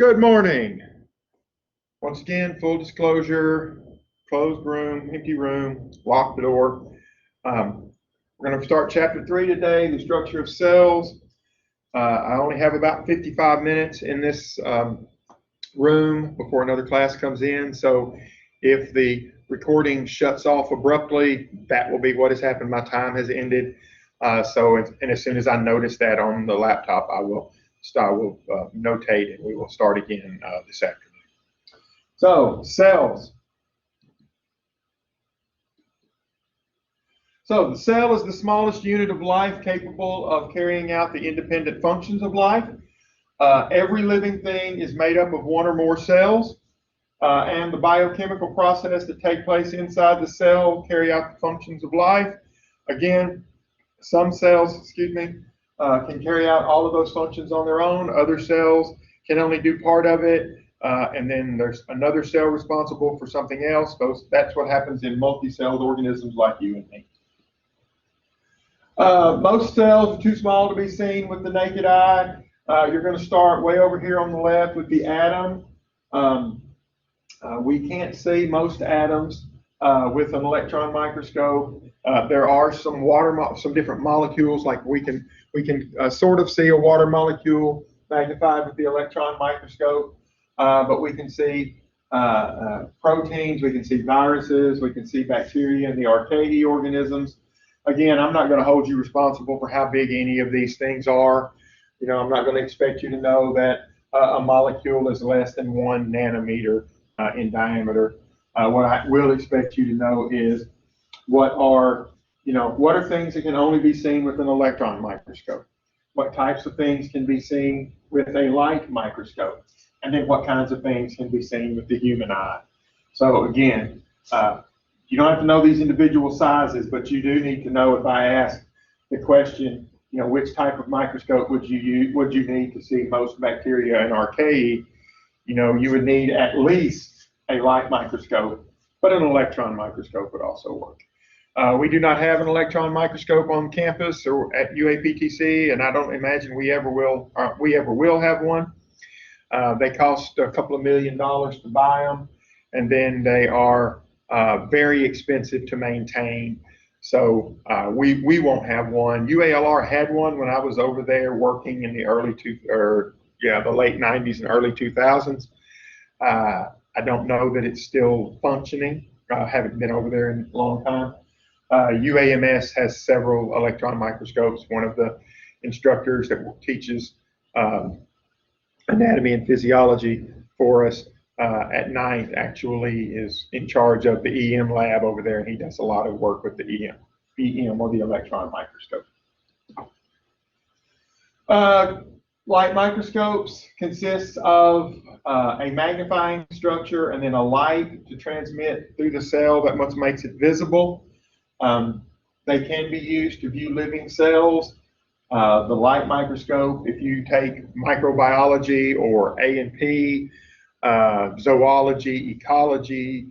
Good morning. Once again, full disclosure, closed room, empty room, lock the door. We're going to start chapter 3 today, the structure of cells. I only have about 55 minutes in this room before another class comes in. So if the recording shuts off abruptly, that will be what has happened. My time has ended. And as soon as I notice that on the laptop, I will notate and we will start again this afternoon. So, cells. So the cell is the smallest unit of life capable of carrying out the independent functions of life. Every living thing is made up of one or more cells, and the biochemical process that take place inside the cell carry out the functions of life. Again, some cells, can carry out all of those functions on their own. Other cells can only do part of it, and then there's another cell responsible for something else. That's what happens in multi-celled organisms like you and me. Most cells are too small to be seen with the naked eye. You're going to start way over here on the left with the atom. We can't see most atoms with an electron microscope. There are some different molecules, like we can sort of see a water molecule magnified with the electron microscope, but we can see proteins, we can see viruses, we can see bacteria and the archaea organisms. Again, I'm not going to hold you responsible for how big any of these things are. I'm not going to expect you to know that a molecule is less than 1 nanometer in diameter. What I will expect you to know is what are things that can only be seen with an electron microscope? What types of things can be seen with a light microscope? And then what kinds of things can be seen with the human eye? So again, you don't have to know these individual sizes, but you do need to know, if I ask the question, which type of microscope would you need to see most bacteria and archaea, you would need at least a light microscope, but an electron microscope would also work. We do not have an electron microscope on campus or at UAPTC, and I don't imagine we ever will have one. They cost a couple of $1 million to buy them, and then they are very expensive to maintain. So we won't have one. UALR had one when I was over there working in the the late 90s and early 2000s. I don't know that it's still functioning. I haven't been over there in a long time. UAMS has several electron microscopes. One of the instructors that teaches anatomy and physiology for us at night actually is in charge of the EM lab over there, and he does a lot of work with the EM or the electron microscope. Light microscopes consist of a magnifying structure and then a light to transmit through the cell that what makes it visible. They can be used to view living cells. The light microscope, if you take microbiology or A&P, zoology, ecology,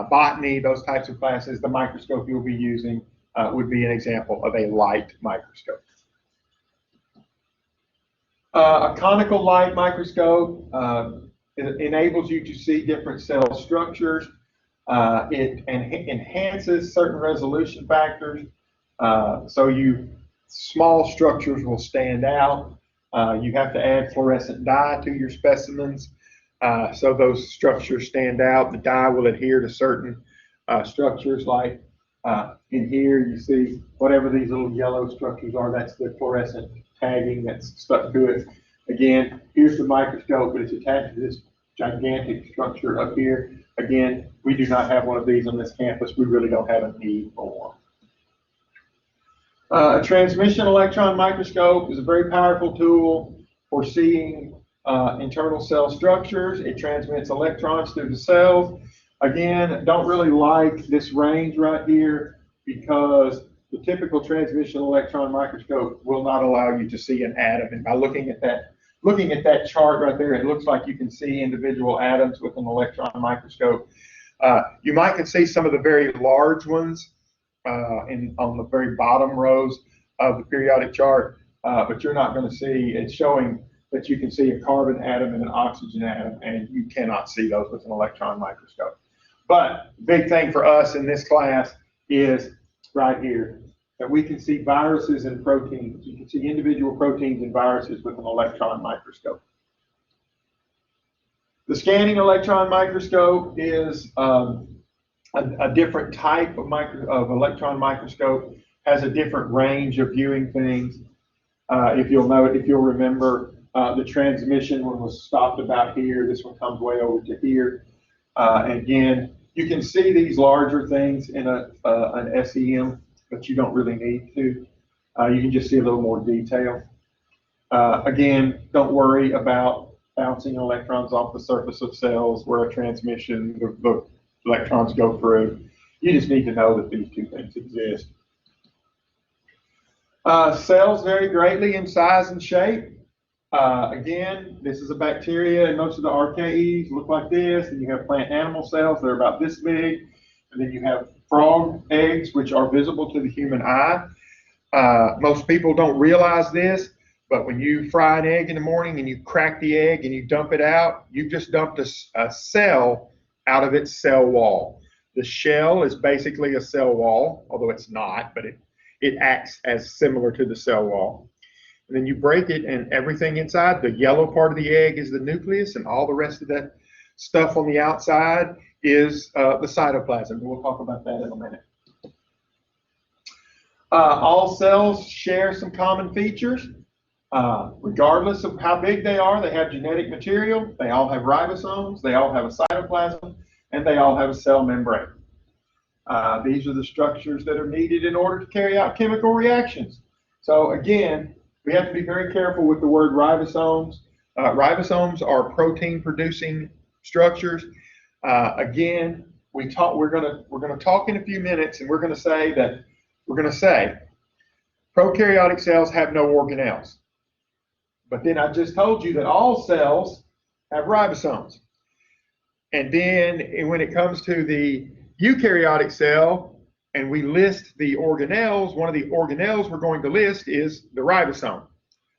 botany, those types of classes, the microscope you'll be using would be an example of a light microscope. A conical light microscope enables you to see different cell structures. It enhances certain resolution factors, so small structures will stand out. You have to add fluorescent dye to your specimens, so those structures stand out. The dye will adhere to certain structures, like in here you see whatever these little yellow structures are, that's the fluorescent tagging that's stuck to it. Again, here's the microscope, but it's attached to this gigantic structure up here. Again, we do not have one of these on this campus. We really don't have a need for one. A transmission electron microscope is a very powerful tool for seeing internal cell structures. It transmits electrons through the cells. Again, don't really like this range right here, because the typical transmission electron microscope will not allow you to see an atom. And by looking at that chart right there, it looks like you can see individual atoms with an electron microscope. You might can see some of the very large ones on the very bottom rows of the periodic chart, but you're not going to see. It's showing that you can see a carbon atom and an oxygen atom, and you cannot see those with an electron microscope. But the big thing for us in this class is right here, that we can see viruses and proteins. You can see individual proteins and viruses with an electron microscope. The scanning electron microscope is a different type of electron microscope, has a different range of viewing things. If you'll remember, the transmission one was stopped about here. This one comes way over to here. Again, you can see these larger things in an SEM, but you don't really need to. You can just see a little more detail. Again, don't worry about bouncing electrons off the surface of cells where a transmission, the electrons go through. You just need to know that these two things exist. Cells vary greatly in size and shape. Again, this is a bacteria, and most of the RKEs look like this. And you have plant animal cells that are about this big. And then you have frog eggs, which are visible to the human eye. Most people don't realize this, but when you fry an egg in the morning and you crack the egg and you dump it out, you just dumped a cell out of its cell wall. The shell is basically a cell wall, although it's not, but it acts as similar to the cell wall. And then you break it, and everything inside, the yellow part of the egg is the nucleus, and all the rest of that stuff on the outside is the cytoplasm. We'll talk about that in a minute. All cells share some common features. Regardless of how big they are, they have genetic material, they all have ribosomes, they all have a cytoplasm, and they all have a cell membrane. These are the structures that are needed in order to carry out chemical reactions. So again, we have to be very careful with the word ribosomes. Ribosomes are protein-producing structures. Again, we're going to talk in a few minutes, and we're going to say prokaryotic cells have no organelles. But then I just told you that all cells have ribosomes. And then when it comes to the eukaryotic cell, and we list the organelles, one of the organelles we're going to list is the ribosome.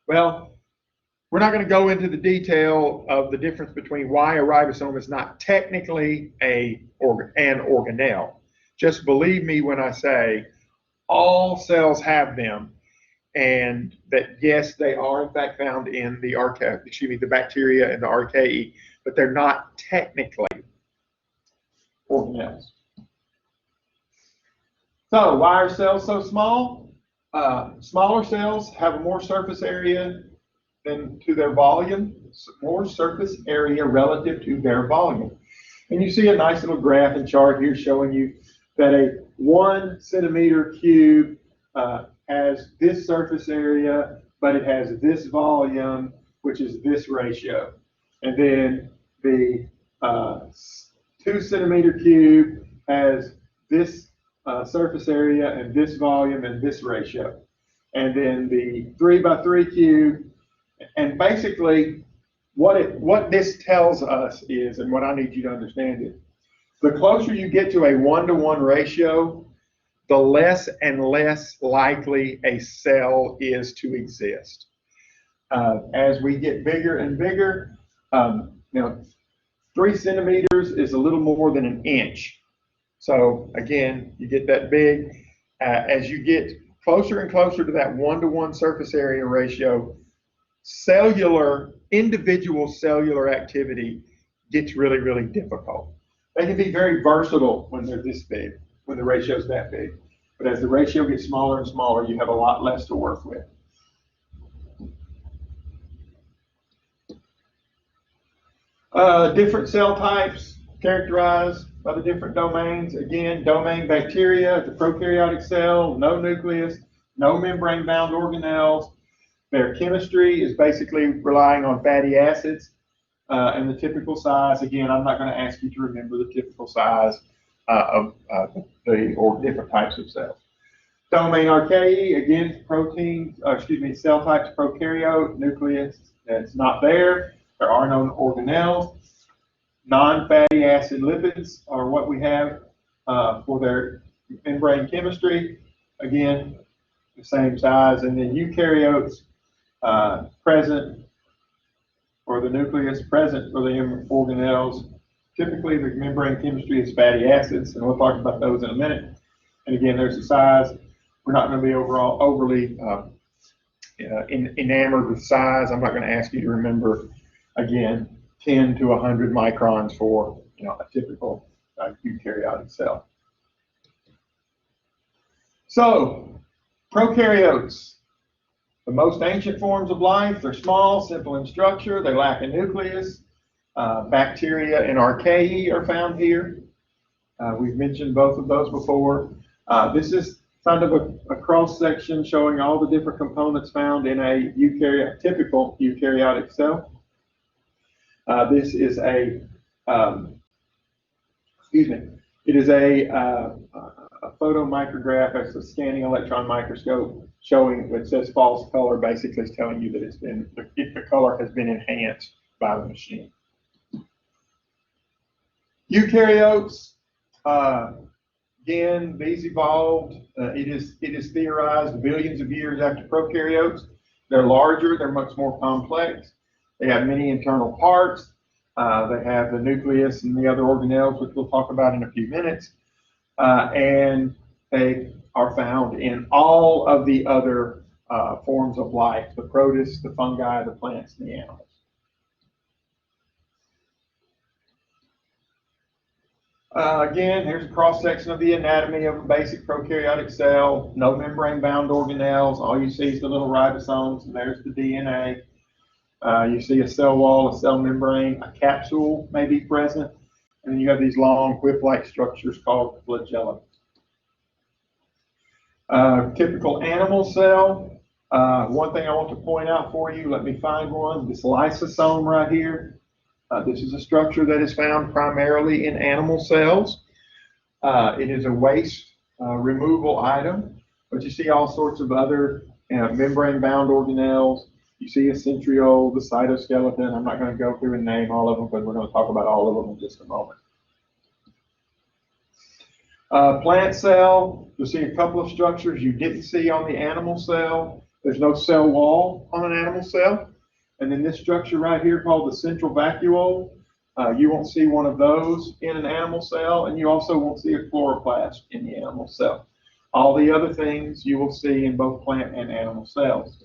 Well, we're not going to go into the detail of the difference between why a ribosome is not technically an organelle. Just believe me when I say all cells have them, and that yes, they are in fact found in the the bacteria and the archaea, but they're not technically organelles. So why are cells so small? Smaller cells have a more surface area than to their volume, more surface area relative to their volume. And you see a nice little graph and chart here showing you that a 1 centimeter cube has this surface area, but it has this volume, which is this ratio. And then the 2 centimeter cube has this surface area and this volume and this ratio. And then the 3 by 3 cube, and basically what this tells us is, and what I need you to understand is, the closer you get to a 1-to-1 ratio, the less and less likely a cell is to exist. As we get bigger and bigger, 3 centimeters is a little more than an inch. So again, you get that big. As you get closer and closer to that 1-to-1 surface area ratio, individual cellular activity gets really, really difficult. They can be very versatile when they're this big, when the ratio is that big. But as the ratio gets smaller and smaller, you have a lot less to work with. Different cell types characterized by the different domains. Again, domain bacteria, the prokaryotic cell, no nucleus, no membrane-bound organelles. Their chemistry is basically relying on fatty acids and the typical size. Again, I'm not going to ask you to remember the typical size of the different types of cells. Domain archaea, again, cell types prokaryote, nucleus, that's not there. There are no organelles. Non-fatty acid lipids are what we have for their membrane chemistry. Again, the same size. And then eukaryotes, present or the nucleus present for the organelles. Typically, the membrane chemistry is fatty acids, and we'll talk about those in a minute. And again, there's the size. We're not going to be overly enamored with size. I'm not going to ask you to remember, again, 10 to 100 microns for a typical eukaryotic cell. So, prokaryotes, the most ancient forms of life. They're small, simple in structure. They lack a nucleus. Bacteria and archaea are found here. We've mentioned both of those before. This is kind of a cross-section showing all the different components found in a typical eukaryotic cell. This is it is a photomicrograph. It's a scanning electron microscope showing, it says false color, basically it's telling you that if the color has been enhanced by the machine. Eukaryotes, again, these evolved. It is theorized billions of years after prokaryotes. They're larger. They're much more complex. They have many internal parts. They have the nucleus and the other organelles, which we'll talk about in a few minutes. And they are found in all of the other forms of life: the protists, the fungi, the plants, and the animals. Again, here's a cross-section of the anatomy of a basic prokaryotic cell. No membrane-bound organelles. All you see is the little ribosomes, and there's the DNA. You see a cell wall, a cell membrane, a capsule may be present, and then you have these long whip-like structures called flagella. Typical animal cell. One thing I want to point out for you, let me find one, this lysosome right here. This is a structure that is found primarily in animal cells. It is a waste removal item, but you see all sorts of other membrane-bound organelles. You see a centriole, the cytoskeleton. I'm not going to go through and name all of them, but we're going to talk about all of them in just a moment. Plant cell, you'll see a couple of structures you didn't see on the animal cell. There's no cell wall on an animal cell. And then this structure right here called the central vacuole, you won't see one of those in an animal cell, and you also won't see a chloroplast in the animal cell. All the other things you will see in both plant and animal cells.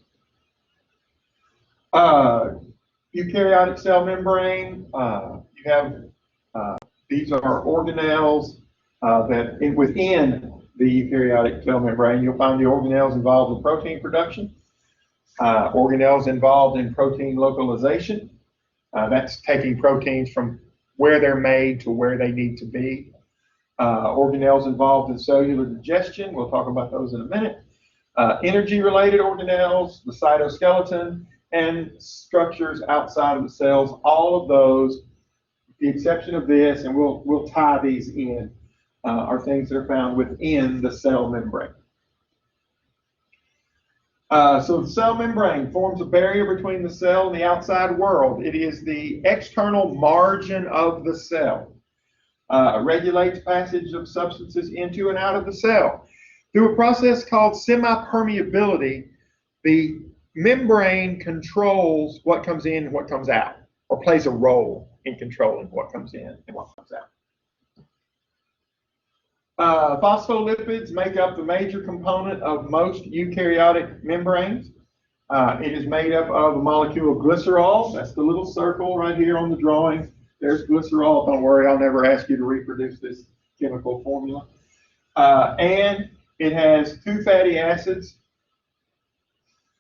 Eukaryotic cell membrane, you have, these are organelles that within the eukaryotic cell membrane, you'll find the organelles involved in protein production. Organelles involved in protein localization. That's taking proteins from where they're made to where they need to be. Organelles involved in cellular digestion. We'll talk about those in a minute. Energy-related organelles, the cytoskeleton, and structures outside of the cells. All of those, with the exception of this, and we'll tie these in, are things that are found within the cell membrane. So the cell membrane forms a barrier between the cell and the outside world. It is the external margin of the cell. Regulates passage of substances into and out of the cell. Through a process called semi-permeability, the membrane controls what comes in and what comes out, or plays a role in controlling what comes in and what comes out. Phospholipids make up the major component of most eukaryotic membranes. It is made up of a molecule of glycerol. That's the little circle right here on the drawing. There's glycerol. Don't worry, I'll never ask you to reproduce this chemical formula. And it has two fatty acids.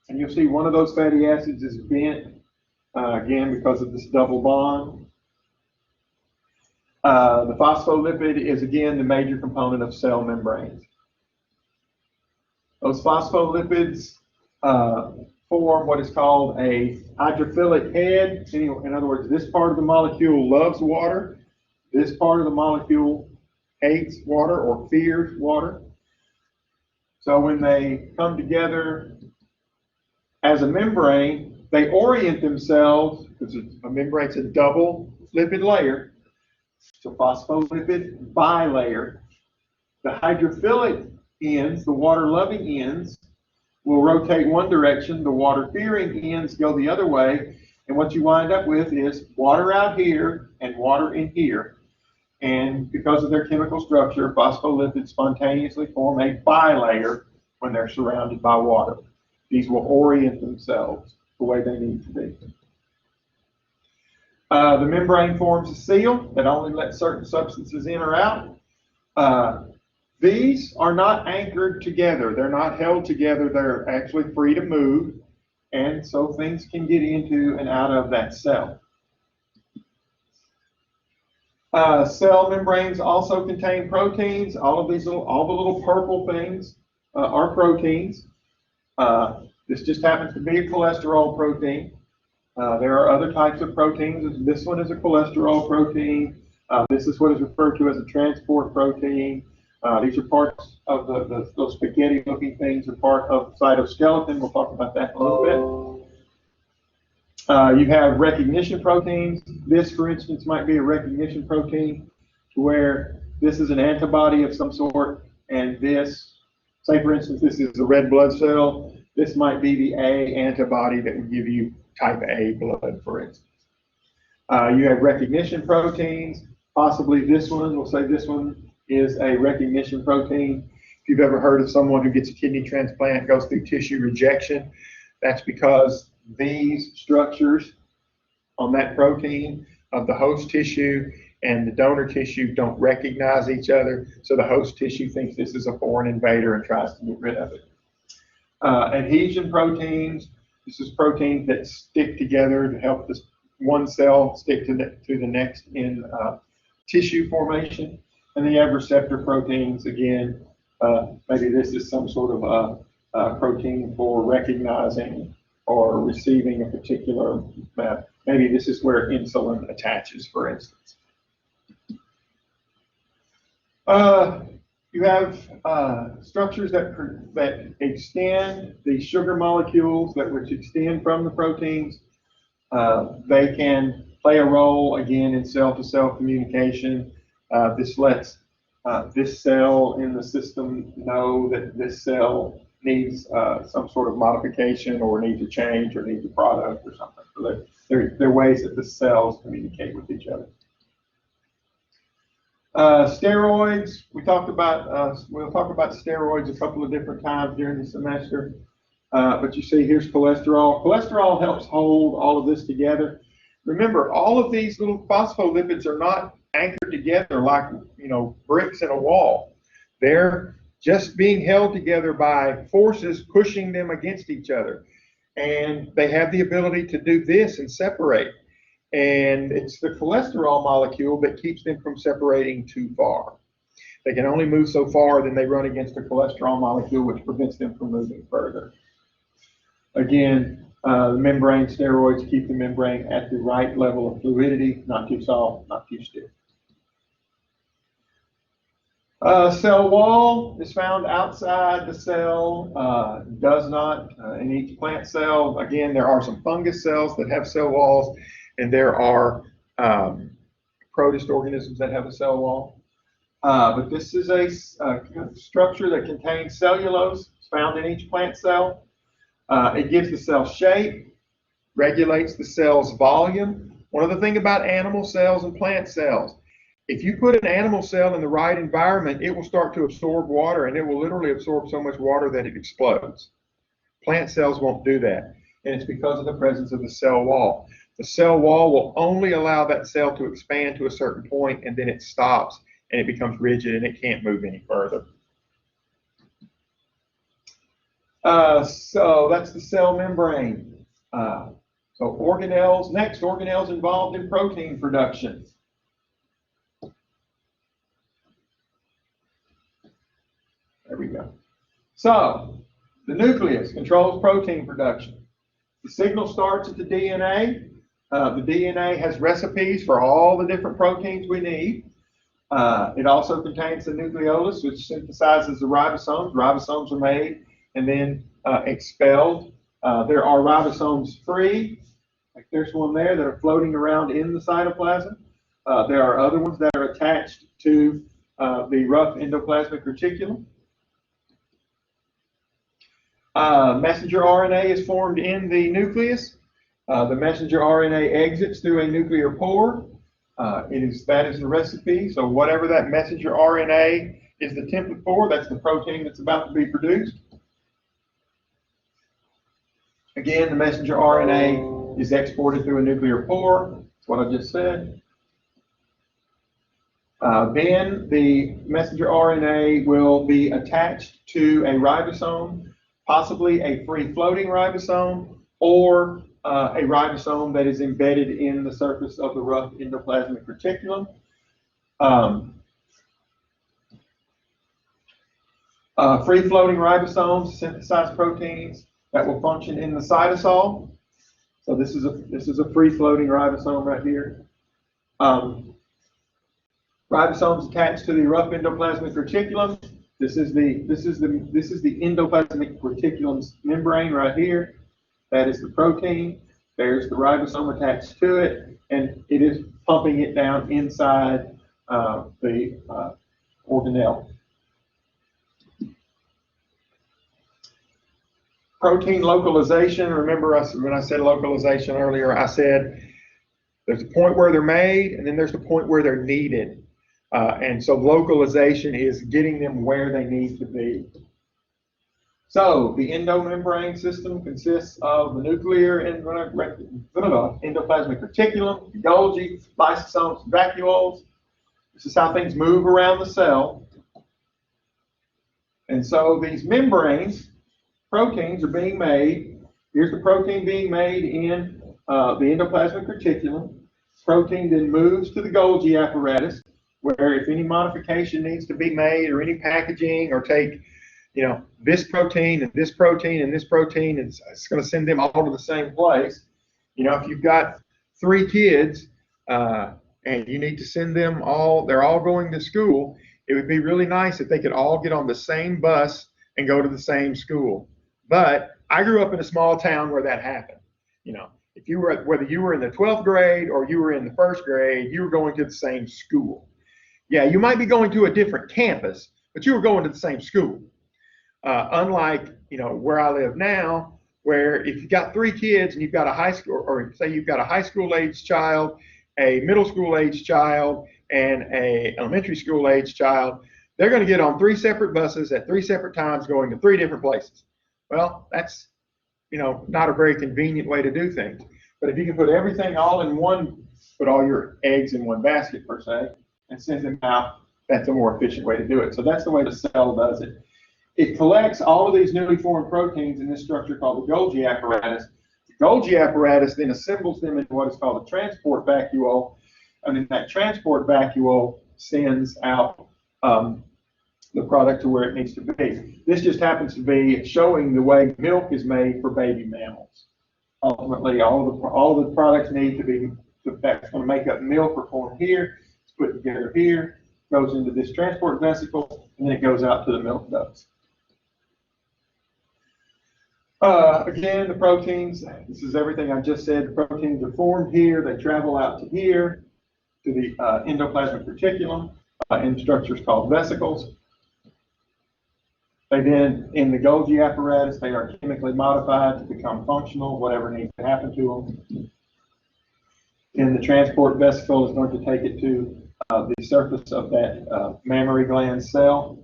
And you'll see one of those fatty acids is bent, again, because of this double bond. The phospholipid is, again, the major component of cell membranes. Those phospholipids form what is called a hydrophilic head. In other words, this part of the molecule loves water. This part of the molecule hates water or fears water. So when they come together as a membrane, they orient themselves, because a membrane's a double lipid layer. So phospholipid bilayer. The hydrophilic ends, the water-loving ends, will rotate one direction. The water-fearing ends go the other way. And what you wind up with is water out here and water in here. And because of their chemical structure, phospholipids spontaneously form a bilayer when they're surrounded by water. These will orient themselves the way they need to be. The membrane forms a seal that only lets certain substances in or out. These are not anchored together. They're not held together. They're actually free to move. And so things can get into and out of that cell. Cell membranes also contain proteins. All the little purple things are proteins. This just happens to be a cholesterol protein. There are other types of proteins. This one is a cholesterol protein. This is what is referred to as a transport protein. These are parts of those spaghetti-looking things are part of cytoskeleton. We'll talk about that in a little bit. You have recognition proteins. This, for instance, might be a recognition protein, to where this is an antibody of some sort, and this, say for instance, this is a red blood cell. This might be the A antibody that would give you type A blood, for instance. You have recognition proteins. Possibly this one, we'll say this one is a recognition protein. If you've ever heard of someone who gets a kidney transplant, goes through tissue rejection, that's because these structures on that protein of the host tissue and the donor tissue don't recognize each other, so the host tissue thinks this is a foreign invader and tries to get rid of it. Adhesion proteins, this is proteins that stick together to help this one cell stick to the next in tissue formation. And then you have receptor proteins. Again, maybe this is some sort of protein for recognizing or receiving a particular, maybe this is where insulin attaches, for instance. You have structures that extend the sugar molecules which extend from the proteins. They can play a role, again, in cell-to-cell communication. This lets this cell in the system know that this cell needs some sort of modification or needs a change or needs a product or something. So there are ways that the cells communicate with each other. Steroids, we'll talk about steroids a couple of different times during the semester. But you see here's cholesterol. Cholesterol helps hold all of this together. Remember, all of these little phospholipids are not anchored together like, bricks in a wall. They're just being held together by forces pushing them against each other. And they have the ability to do this and separate. And it's the cholesterol molecule that keeps them from separating too far. They can only move so far, then they run against a cholesterol molecule, which prevents them from moving further. Again, membrane steroids keep the membrane at the right level of fluidity, not too soft, not too stiff. Cell wall is found outside the cell, does not in each plant cell. Again, there are some fungus cells that have cell walls, and there are protist organisms that have a cell wall. But this is a structure that contains cellulose. It's found in each plant cell. It gives the cell shape, regulates the cell's volume. One other thing about animal cells and plant cells, if you put an animal cell in the right environment, it will start to absorb water, and it will literally absorb so much water that it explodes. Plant cells won't do that, and it's because of the presence of the cell wall. The cell wall will only allow that cell to expand to a certain point, and then it stops, and it becomes rigid, and it can't move any further. So that's the cell membrane. So organelles, next, organelles involved in protein production. There we go. So the nucleus controls protein production. The signal starts at the DNA. The DNA has recipes for all the different proteins we need. It also contains the nucleolus, which synthesizes the ribosomes. Ribosomes are made and then expelled. There are ribosomes free, like there's one there, that are floating around in the cytoplasm. There are other ones that are attached to the rough endoplasmic reticulum. Messenger RNA is formed in the nucleus, The messenger RNA exits through a nuclear pore. That is the recipe. So whatever that messenger RNA is the template for, that's the protein that's about to be produced. Again, the messenger RNA is exported through a nuclear pore. That's what I just said. Then the messenger RNA will be attached to a ribosome, possibly a free-floating ribosome, or a ribosome that is embedded in the surface of the rough endoplasmic reticulum. Free-floating ribosomes synthesize proteins that will function in the cytosol. So this is a free-floating ribosome right here. Ribosomes attached to the rough endoplasmic reticulum. This is the endoplasmic reticulum's membrane right here. That is the protein. There's the ribosome attached to it, and it is pumping it down inside the organelle. Protein localization. Remember when I said localization earlier, I said there's a point where they're made, and then there's the point where they're needed. And so localization is getting them where they need to be. So the endomembrane system consists of the nuclear endoplasmic reticulum, the Golgi, lysosomes, vacuoles. This is how things move around the cell. And so these membranes, proteins are being made. Here's the protein being made in the endoplasmic reticulum. Protein then moves to the Golgi apparatus, where if any modification needs to be made or any packaging or take, this protein and this protein and this protein, and it's going to send them all to the same place. If you've got 3 kids and you need to send them all, they're all going to school, it would be really nice if they could all get on the same bus and go to the same school. But I grew up in a small town where that happened. If you were, whether you were in the 12th grade or you were in the 1st grade, you were going to the same school. Yeah, you might be going to a different campus, but you were going to the same school. Unlike, where I live now, where if you've got 3 kids and you've got a high school, or say you've got a high school age child, a middle school age child, and a elementary school age child, they're going to get on 3 separate buses at 3 separate times going to 3 different places. Well, that's, not a very convenient way to do things. But if you can put everything all in one, put all your eggs in one basket per se, and send them out, that's a more efficient way to do it. So that's the way the cell does it. It collects all of these newly formed proteins in this structure called the Golgi apparatus. The Golgi apparatus then assembles them into what is called a transport vacuole, and then that transport vacuole sends out the product to where it needs to be. This just happens to be showing the way milk is made for baby mammals. Ultimately, all of the products need to be, that's going to make up milk or form here. It's put together here, goes into this transport vesicle, and then it goes out to the milk ducts. Again, the proteins, this is everything I just said. The proteins are formed here. They travel out to here, to the endoplasmic reticulum, in structures called vesicles. They then, in the Golgi apparatus, they are chemically modified to become functional, whatever needs to happen to them. In the transport vesicle is going to take it to the surface of that mammary gland cell,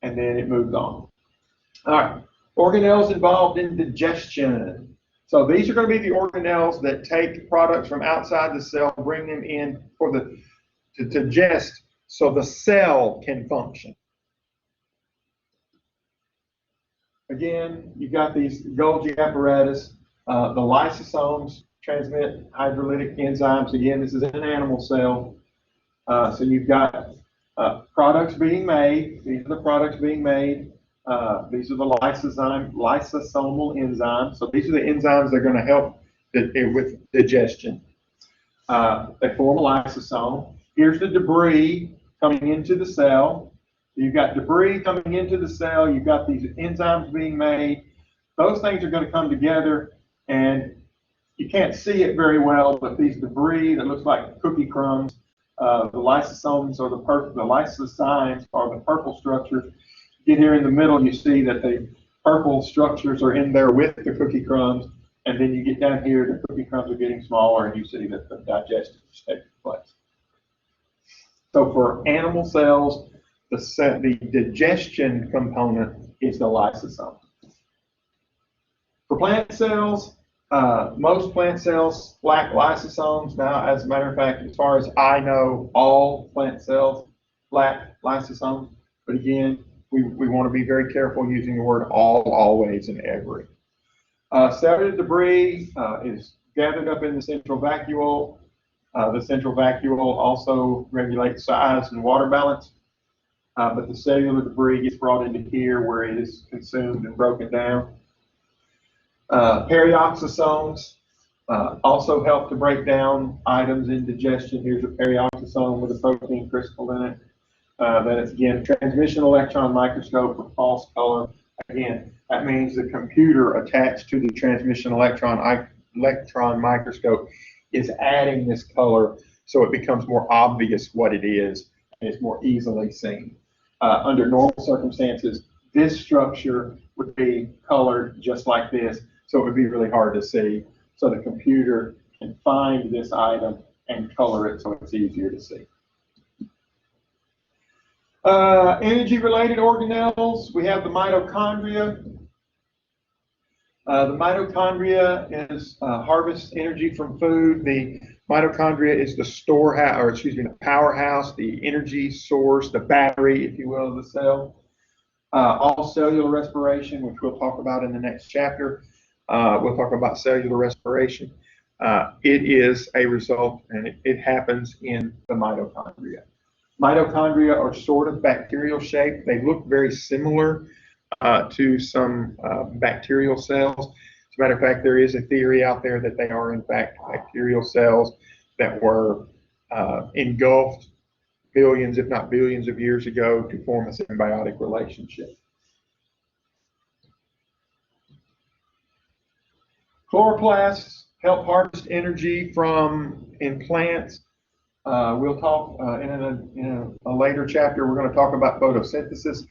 and then it moves on. All right, organelles involved in digestion. So these are going to be the organelles that take products from outside the cell, bring them in to digest so the cell can function. Again, you've got these Golgi apparatus. The lysosomes transmit hydrolytic enzymes. Again, this is an animal cell. So you've got products being made. These are the products being made. These are the lysosomal enzymes. So these are the enzymes that are going to help with digestion. They form a lysosome. Here's the debris coming into the cell. You've got debris coming into the cell. You've got these enzymes being made. Those things are going to come together, and you can't see it very well, but these debris that looks like cookie crumbs, the lysosomes or the lysozymes are the purple structures. Get here in the middle, you see that the purple structures are in there with the cookie crumbs, And then you get down here, the cookie crumbs are getting smaller, and you see that the digestion is taking place. So for animal cells, the digestion component is the lysosome. For plant cells, most plant cells lack lysosomes. Now, as a matter of fact, as far as I know, all plant cells lack lysosomes. But again, we want to be very careful using the word all, always, and every. Cellular debris is gathered up in the central vacuole. The central vacuole also regulates size and water balance. But the cellular debris gets brought into here where it is consumed and broken down. Perioxysomes also help to break down items in digestion. Here's a perioxysome with a protein crystal in it. Then it's, again, transmission electron microscope for false color. Again, that means the computer attached to the transmission electron microscope is adding this color so it becomes more obvious what it is and it's more easily seen. Under normal circumstances, this structure would be colored just like this, so it would be really hard to see. So the computer can find this item and color it so it's easier to see. Energy-related organelles, we have the mitochondria. The mitochondria is harvests energy from food. The mitochondria is the storehouse, or excuse me, the powerhouse, the energy source, the battery, if you will, of the cell. All cellular respiration, which we'll talk about in the next chapter. We'll talk about cellular respiration. It is a result, and it happens in the mitochondria. Mitochondria are sort of bacterial shaped. They look very similar to some bacterial cells. As a matter of fact, there is a theory out there that they are in fact bacterial cells that were engulfed billions, if not billions of years ago to form a symbiotic relationship. Chloroplasts help harvest energy in plants. We'll talk in a later chapter, we're going to talk about photosynthesis.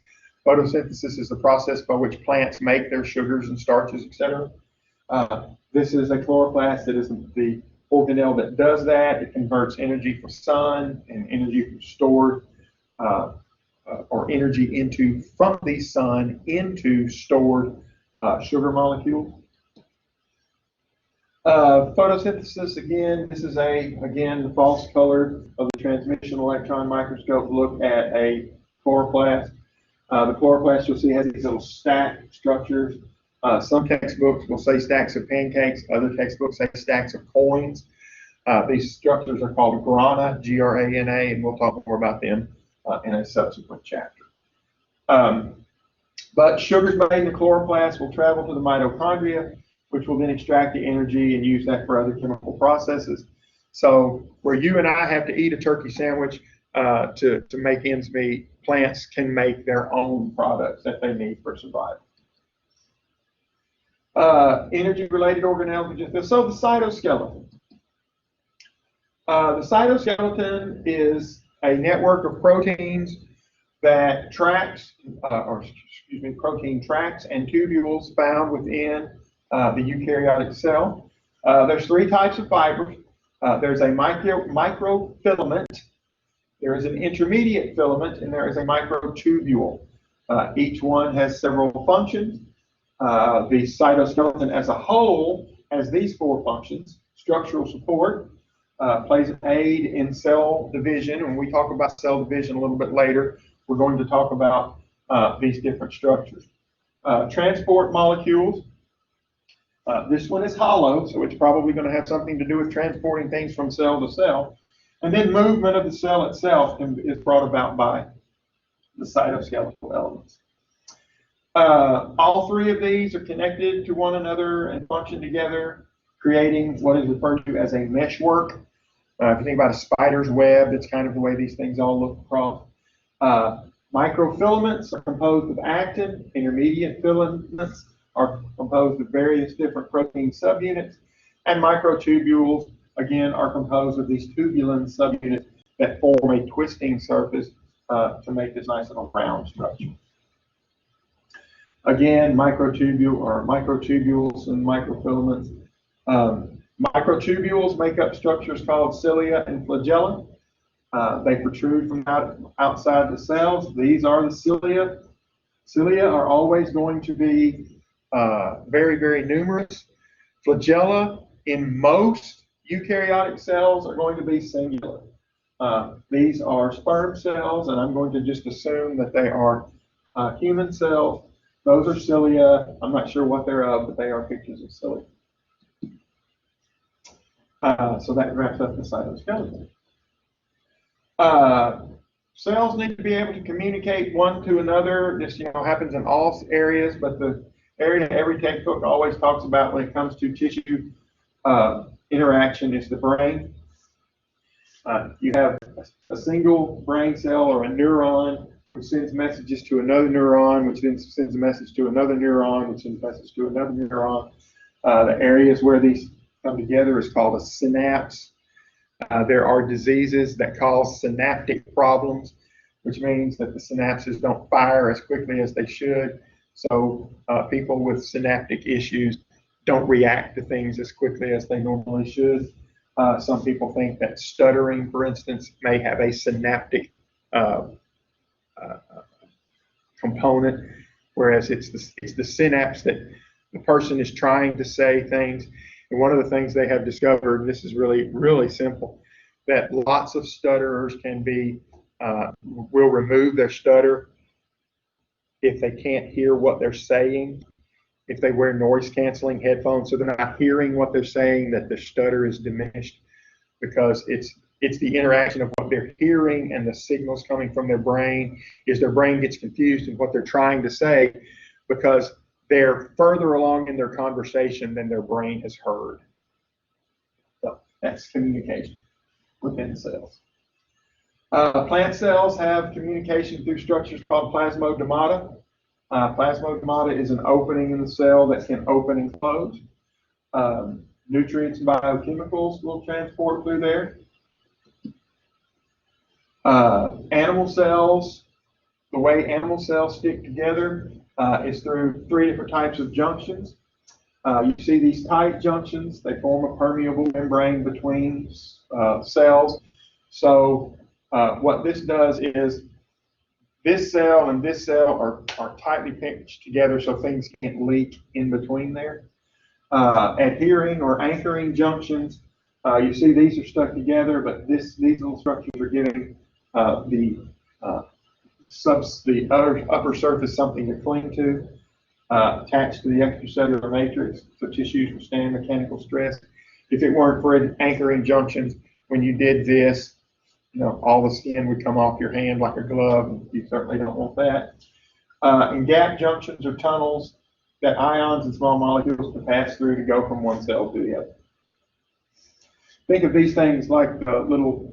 Photosynthesis is the process by which plants make their sugars and starches, etc. This is a chloroplast that is the organelle that does that. It converts energy from sun and energy from stored or energy from the sun into stored sugar molecules. Photosynthesis, again, this is again, the false color of the transmission electron microscope look at a chloroplast. The chloroplast, you'll see, has these little stack structures. Some textbooks will say stacks of pancakes. Other textbooks say stacks of coins. These structures are called grana, G-R-A-N-A, and we'll talk more about them in a subsequent chapter. But sugars made in the chloroplast will travel to the mitochondria, which will then extract the energy and use that for other chemical processes. So where you and I have to eat a turkey sandwich to make ends meet, plants can make their own products that they need for survival. Energy-related organelles. So the cytoskeleton. The cytoskeleton is a network of proteins that protein tracks and tubules found within the eukaryotic cell. There's three types of fibers. There's a microfilament, there is an intermediate filament, and there is a microtubule. Each one has several functions. The cytoskeleton as a whole has these four functions. Structural support, plays an aid in cell division. When we talk about cell division a little bit later, we're going to talk about these different structures. Transport molecules. This one is hollow, so it's probably going to have something to do with transporting things from cell to cell. And then movement of the cell itself is brought about by the cytoskeletal elements. All three of these are connected to one another and function together, creating what is referred to as a meshwork. If you think about a spider's web, it's kind of the way these things all look across. Microfilaments are composed of actin. Intermediate filaments are composed of various different protein subunits. And microtubules, again, are composed of these tubulin subunits that form a twisting surface to make this nice little round structure. Again, microtubules and microfilaments Microtubules make up structures called cilia and flagella. They protrude from outside the cells. These are the cilia. Cilia are always going to be very, very numerous. Flagella in most eukaryotic cells are going to be singular. These are sperm cells, and I'm going to just assume that they are human cells. Those are cilia. I'm not sure what they're of, but they are pictures of cilia. So that wraps up the cytoskeleton. Cells need to be able to communicate one to another. This, happens in all areas, but the area that every textbook always talks about when it comes to tissue interaction is the brain. You have a single brain cell or a neuron which sends messages to another neuron, which then sends a message to another neuron, which sends a message to another neuron. The areas where these come together is called a synapse. There are diseases that cause synaptic problems, which means that the synapses don't fire as quickly as they should. So people with synaptic issues don't react to things as quickly as they normally should. Some people think that stuttering, for instance, may have a synaptic component, whereas it's the synapse that the person is trying to say things. And one of the things they have discovered, and this is really, really simple, that lots of stutterers will remove their stutter if they can't hear what they're saying. If they wear noise canceling headphones, so they're not hearing what they're saying, that the stutter is diminished, because it's the interaction of what they're hearing and the signals coming from their brain. Their brain gets confused in what they're trying to say because they're further along in their conversation than their brain has heard. So that's communication within cells. Plant cells have communication through structures called plasmodemata. Plasmodemata is an opening in the cell that can open and close. Nutrients and biochemicals will transport through there. Animal cells, the way animal cells stick together is through 3 different types of junctions. You see these tight junctions, they form a permeable membrane between cells. So what this does is this cell and this cell are tightly pinched together so things can't leak in between there. Adhering or anchoring junctions, you see these are stuck together, but these little structures are giving the upper surface something to cling to, attached to the extracellular matrix, so tissues withstand mechanical stress. If it weren't for anchoring junctions, when you did this, all the skin would come off your hand like a glove, and you certainly don't want that. And gap junctions are tunnels that ions and small molecules can pass through to go from one cell to the other. Think of these things like the little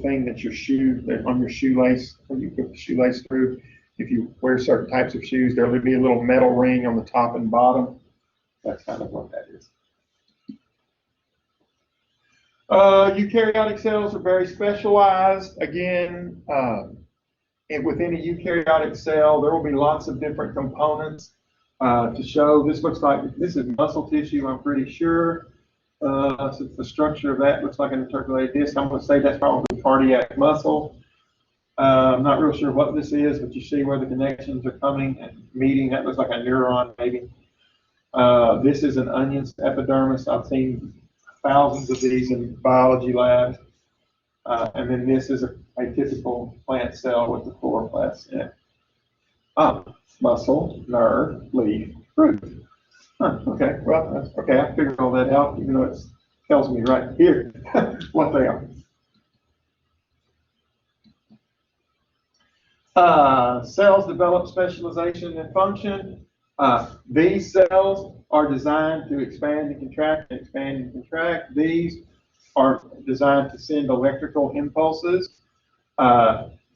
thing that on your shoelace, when you put the shoelace through. If you wear certain types of shoes, there will be a little metal ring on the top and bottom. That's kind of what that is. Eukaryotic cells are very specialized. Again, within a eukaryotic cell, there will be lots of different components to show. This looks like, this is muscle tissue, I'm pretty sure. Since the structure of that looks like an intercalated disc, I'm going to say that's probably cardiac muscle. I'm not real sure what this is, but you see where the connections are coming and meeting. That looks like a neuron, maybe. This is an onion's epidermis. I've seen thousands of these in biology labs. And then this is a typical plant cell with the chloroplast in it. Muscle, nerve, leaf, root. Okay, well, that's okay. I figured all that out, even though it tells me right here what they are. Cells develop specialization and function. These cells are designed to expand and contract and expand and contract. These are designed to send electrical impulses.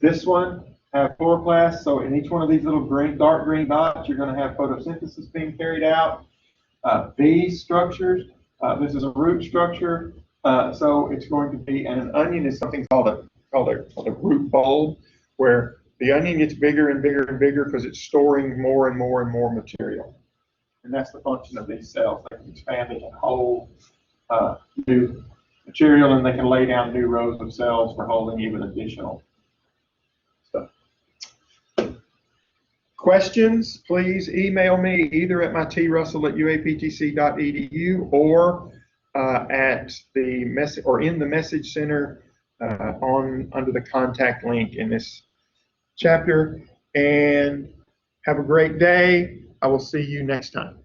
This one have chloroplasts, so in each one of these little dark green dots, you're going to have photosynthesis being carried out. These structures, this is a root structure, so it's going to be, and an onion is something called a root bulb, where the onion gets bigger and bigger and bigger because it's storing more and more and more material. And that's the function of these cells. They can expand, they can hold new material, and they can lay down new rows of cells for holding even additional stuff. Questions, please email me either at my trussell@uaptc.edu or at the message or in the message center under the contact link in this chapter. And have a great day. I will see you next time.